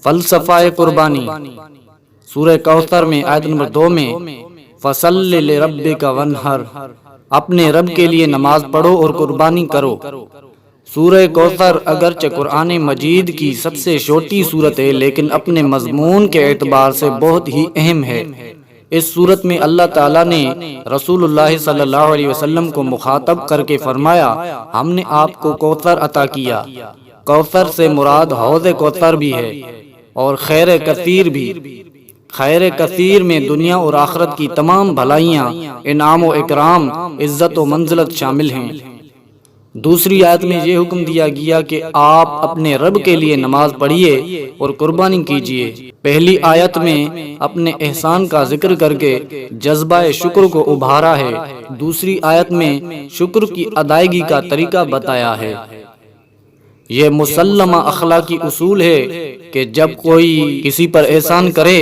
فلسفہ قربانی سورہ کوثر میں آیت نمبر 2 میں فصل لربک وانحر، اپنے رب کے لیے نماز پڑھو اور قربانی کرو۔ سورہ کوثر اگرچہ قرآن مجید کی سب سے چھوٹی سورت ہے، لیکن اپنے مضمون کے اعتبار سے بہت ہی اہم ہے۔ اس سورت میں اللہ تعالیٰ نے رسول اللہ صلی اللہ علیہ وسلم کو مخاطب کر کے فرمایا، ہم نے آپ کو کوثر عطا کیا۔ کوثر سے مراد حوض کوثر بھی ہے اور خیر کثیر بھی۔ خیر کثیر میں دنیا اور آخرت کی تمام بھلائیاں، انعام و اکرام، عزت و منزلت شامل ہیں۔ دوسری آیت میں یہ حکم دیا گیا کہ آپ اپنے رب کے لیے نماز پڑھیے اور قربانی کیجیے۔ پہلی آیت میں اپنے احسان کا ذکر کر کے جذبہ شکر کو ابھارا ہے، دوسری آیت میں شکر کی ادائیگی کا طریقہ بتایا ہے۔ یہ مسلمہ اخلاقی اصول ہے کہ جب کوئی کسی پر احسان کرے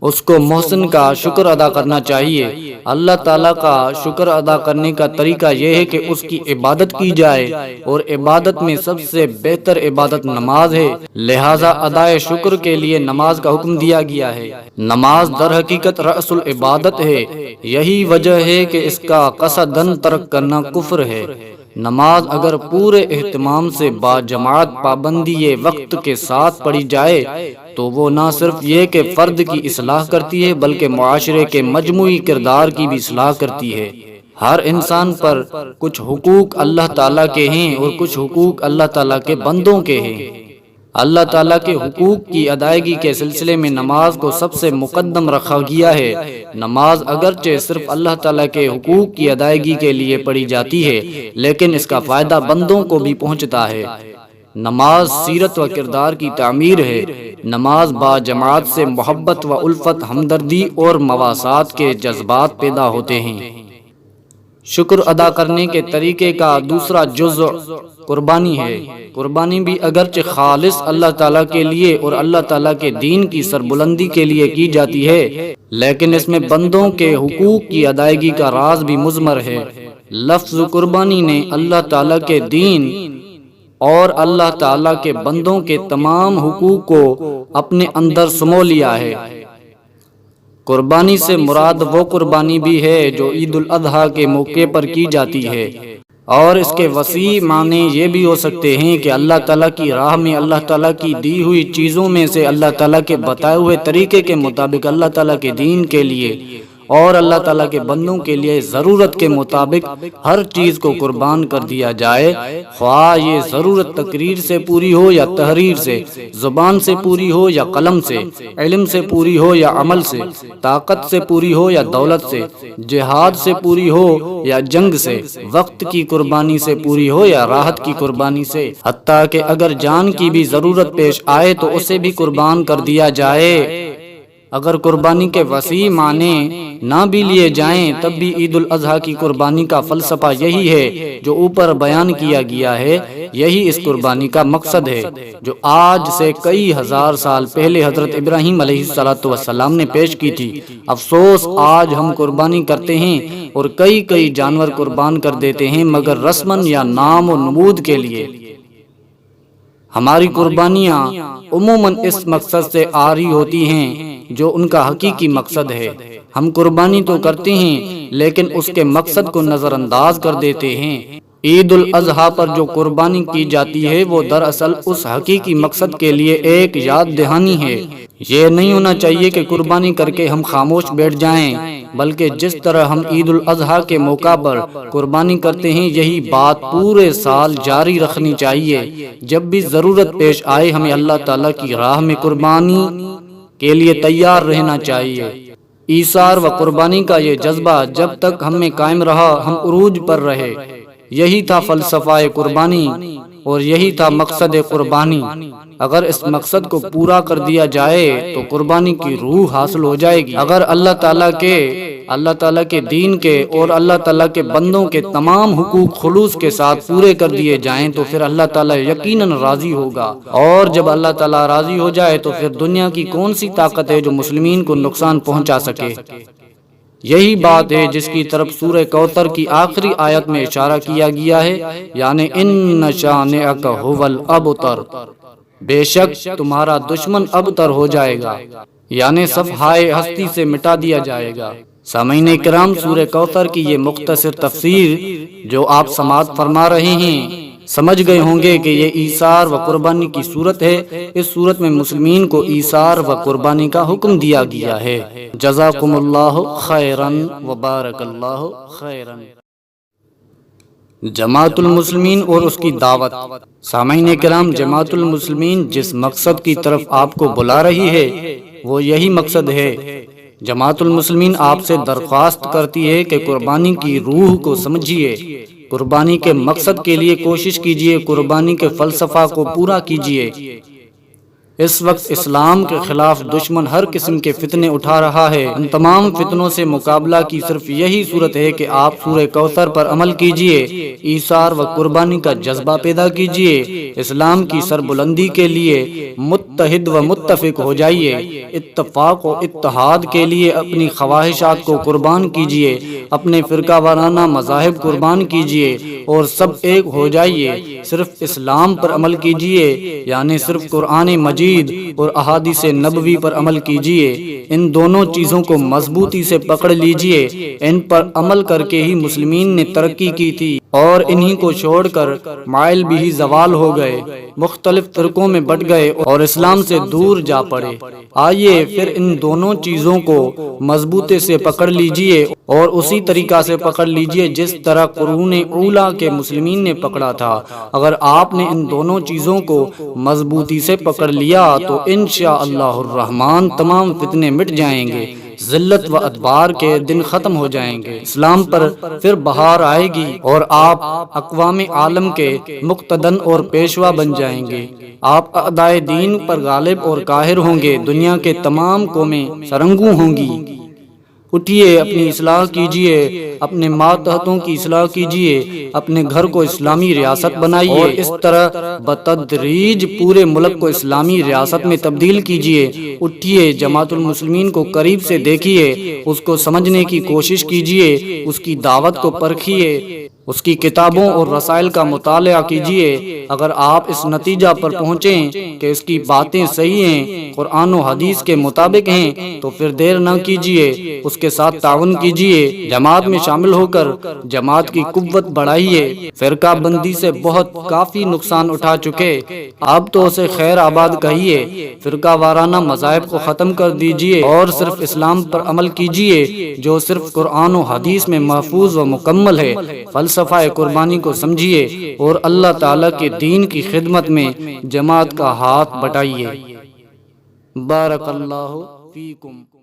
اس کو محسن کا شکر ادا کرنا چاہیے۔ اللہ تعالیٰ کا شکر ادا کرنے کا طریقہ یہ ہے کہ اس کی عبادت کی جائے، اور عبادت میں سب سے بہتر عبادت نماز ہے، لہذا ادائے شکر کے لیے نماز کا حکم دیا گیا ہے۔ نماز در حقیقت رأس العبادت ہے، یہی وجہ ہے کہ اس کا قصداً ترک کرنا کفر ہے۔ نماز اگر پورے اہتمام سے با جماعت پابندی وقت کے ساتھ پڑھی جائے تو وہ نہ صرف یہ کہ فرد کی اصلاح کرتی ہے بلکہ معاشرے کے مجموعی کردار کی بھی اصلاح کرتی ہے۔ ہر انسان پر کچھ حقوق اللہ تعالیٰ کے ہیں اور کچھ حقوق اللہ تعالیٰ کے بندوں کے ہیں۔ اللہ تعالیٰ کے حقوق کی ادائیگی کے سلسلے میں نماز کو سب سے مقدم رکھا گیا ہے۔ نماز اگرچہ صرف اللہ تعالیٰ کے حقوق کی ادائیگی کے لیے پڑھی جاتی ہے، لیکن اس کا فائدہ بندوں کو بھی پہنچتا ہے۔ نماز سیرت و کردار کی تعمیر ہے۔ نماز با جماعت سے محبت و الفت، ہمدردی اور مواسات کے جذبات پیدا ہوتے ہیں۔ شکر ادا کرنے کے طریقے کا دوسرا جزء قربانی ہے۔ قربانی بھی اگرچہ خالص اللہ تعالیٰ کے لیے اور اللہ تعالیٰ کے دین کی سربلندی کے لیے کی جاتی ہے، لیکن اس میں بندوں کے حقوق کی ادائیگی کا راز بھی مضمر ہے۔ لفظ قربانی نے اللہ تعالیٰ کے دین اور اللہ تعالیٰ کے بندوں کے تمام حقوق کو اپنے اندر سمو لیا ہے۔ قربانی سے مراد وہ قربانی بھی ہے جو عید الاضحیٰ کے موقع پر کی جاتی ہے، اور اس کے وسیع معنی یہ بھی ہو سکتے ہیں کہ اللہ تعالیٰ کی راہ میں اللہ تعالیٰ کی دی ہوئی چیزوں میں سے اللہ تعالیٰ کے بتائے ہوئے طریقے کے مطابق اللہ تعالیٰ کے دین کے لیے اور اللہ تعالیٰ کے بندوں کے لیے ضرورت کے مطابق ہر چیز کو قربان کر دیا جائے، خواہ یہ ضرورت تقریر سے پوری ہو یا تحریر سے، زبان سے پوری ہو یا قلم سے، علم سے پوری ہو یا عمل سے، طاقت سے پوری ہو یا دولت سے، جہاد سے پوری ہو یا جنگ سے، وقت کی قربانی سے پوری ہو یا راحت کی قربانی سے، حتیٰ کہ اگر جان کی بھی ضرورت پیش آئے تو اسے بھی قربان کر دیا جائے۔ اگر قربانی کے وسیع معنی نہ بھی لیے جائیں تب بھی عید الاضحیٰ کی قربانی کا فلسفہ یہی ہے جو اوپر بیان کیا گیا ہے۔ یہی اس قربانی کا مقصد ہے جو آج سے کئی ہزار سال پہلے حضرت ابراہیم علیہ السلام نے پیش کی تھی۔ افسوس آج ہم قربانی کرتے ہیں اور کئی جانور قربان کر دیتے ہیں، مگر رسماً یا نام و نمود کے لیے۔ ہماری قربانیاں عموماً اس مقصد سے عاری ہوتی ہیں جو ان کا حقیقی مقصد ہے۔ ہم قربانی تو کرتے ہیں لیکن اس کے مقصد کو نظر انداز کر دیتے ہیں۔ عید الاضحیٰ پر جو قربانی کی جاتی ہے وہ دراصل اس حقیقی مقصد کے لیے ایک یاد دہانی ہے۔ یہ نہیں ہونا چاہیے کہ قربانی کر کے ہم خاموش بیٹھ جائیں، بلکہ جس طرح ہم عید الاضحیٰ کے موقع پر قربانی کرتے ہیں یہی بات پورے سال جاری رکھنی چاہیے۔ جب بھی ضرورت پیش آئے ہمیں اللہ تعالیٰ کی راہ میں قربانی کے لیے تیار رہنا چاہیے۔ ایثار و قربانی کا یہ جذبہ جب تک ہم میں قائم رہا ہم عروج پر رہے۔ یہی تھا فلسفہ قربانی اور یہی تھا مقصد قربانی۔ اگر اس مقصد کو پورا کر دیا جائے تو قربانی کی روح حاصل ہو جائے گی۔ اگر اللہ تعالیٰ کے دین کے اور اللہ تعالیٰ کے بندوں کے تمام حقوق خلوص کے ساتھ پورے کر دیے جائیں تو پھر اللہ تعالیٰ یقیناً راضی ہوگا، اور جب اللہ تعالیٰ راضی ہو جائے تو پھر دنیا کی کون سی طاقت ہے جو مسلمین کو نقصان پہنچا سکے۔ یہی بات ہے جس کی طرف سورہ کوثر کی آخری آیت میں اشارہ کیا گیا ہے، یعنی ان شانئک ھو الابتر۔ بے شک تمہارا دشمن ابتر ہو جائے گا، یعنی صفحائے ہستی سے مٹا دیا جائے گا۔ سامعین کرام، سورہ کوثر کی یہ مختصر تفسیر جو آپ سماعت فرما رہے ہیں، سمجھ گئے ہوں گے کہ یہ ایثار و قربانی کی صورت ہے۔ اس صورت میں مسلمین کو ایثار و قربانی کا حکم دیا گیا ہے۔ جزاکم اللہ خیرن و بارک اللہ خیرن۔ جماعت المسلمین اور اس کی دعوت۔ سامعین کرام، جماعت المسلمین جس مقصد کی طرف آپ کو بلا رہی ہے وہ یہی مقصد ہے۔ جماعت المسلمین آپ سے درخواست کرتی ہے کہ قربانی کی روح کو سمجھیے، قربانی کے مقصد کے لیے کوشش کیجیے، قربانی کے فلسفہ کو پورا کیجیے۔ اس وقت اسلام کے خلاف دشمن ہر قسم کے فتنے اٹھا رہا ہے۔ ان تمام فتنوں سے مقابلہ کی صرف یہی صورت ہے کہ آپ سورہ کوثر پر عمل کیجیے، ایثار و قربانی کا جذبہ پیدا کیجیے، اسلام کی سربلندی کے لیے متحد و متفق ہو جائیے، اتفاق و اتحاد کے لیے اپنی خواہشات کو قربان کیجیے، اپنے فرقہ وارانہ مذاہب قربان کیجیے اور سب ایک ہو جائیے۔ صرف اسلام پر عمل کیجیے، یعنی صرف قرآن مجید اور احادیث نبوی پر عمل کیجیے۔ ان دونوں چیزوں کو مضبوطی سے پکڑ لیجیے۔ ان پر عمل کر کے ہی مسلمین نے ترقی کی تھی اور انہی کو چھوڑ کر مائل بھی زوال ہو گئے، مختلف فرقوں میں بٹ گئے اور اسلام سے دور جا پڑے۔ آئیے پھر ان دونوں چیزوں کو مضبوطی سے پکڑ لیجیے اور اسی طریقہ سے پکڑ لیجیے جس طرح قرون اولیٰ کے مسلمین نے پکڑا تھا۔ اگر آپ نے ان دونوں چیزوں کو مضبوطی سے پکڑ لیا تو انشاءاللہ الرحمن تمام فتنے مٹ جائیں گے، ذلت و ادبار کے دن ختم ہو جائیں گے، اسلام پر پھر بہار آئے گی اور آپ اقوام عالم کے مقتدن اور پیشوا بن جائیں گے۔ آپ اعدائے دین پر غالب اور قاہر ہوں گے، دنیا کے تمام قومیں سرنگوں ہوں گی۔ اٹھیے، اپنی اصلاح کیجیے، اپنے ماتحتوں کی اصلاح کیجیے، اپنے گھر کو اسلامی ریاست بنائیے اور اس طرح بتدریج پورے ملک کو اسلامی ریاست میں تبدیل کیجیے۔ اٹھیے، جماعت المسلمین کو قریب سے دیکھیے، اس کو سمجھنے کی کوشش کیجیے، اس کی دعوت کو پرکھیے، اس کی کتابوں اور رسائل کا مطالعہ کیجیے۔ اگر آپ اس نتیجہ پر پہنچیں کہ اس کی باتیں صحیح ہیں، قرآن و حدیث کے مطابق ہیں، تو پھر دیر نہ کیجیے، اس کے ساتھ تعاون کیجیے، جماعت میں شامل ہو کر جماعت کی قوت بڑھائیے۔ فرقہ بندی سے بہت کافی نقصان اٹھا چکے، اب تو اسے خیر آباد کہیے، فرقہ وارانہ مذاہب کو ختم کر دیجیے اور صرف اسلام پر عمل کیجیے جو صرف قرآن و حدیث میں محفوظ و مکمل ہے۔ فلسفہ قربانی کو سمجھیے اور اللہ تعالیٰ کے دین کی خدمت میں جماعت کا ہاتھ بٹائیے۔ بارک اللہ فیکم۔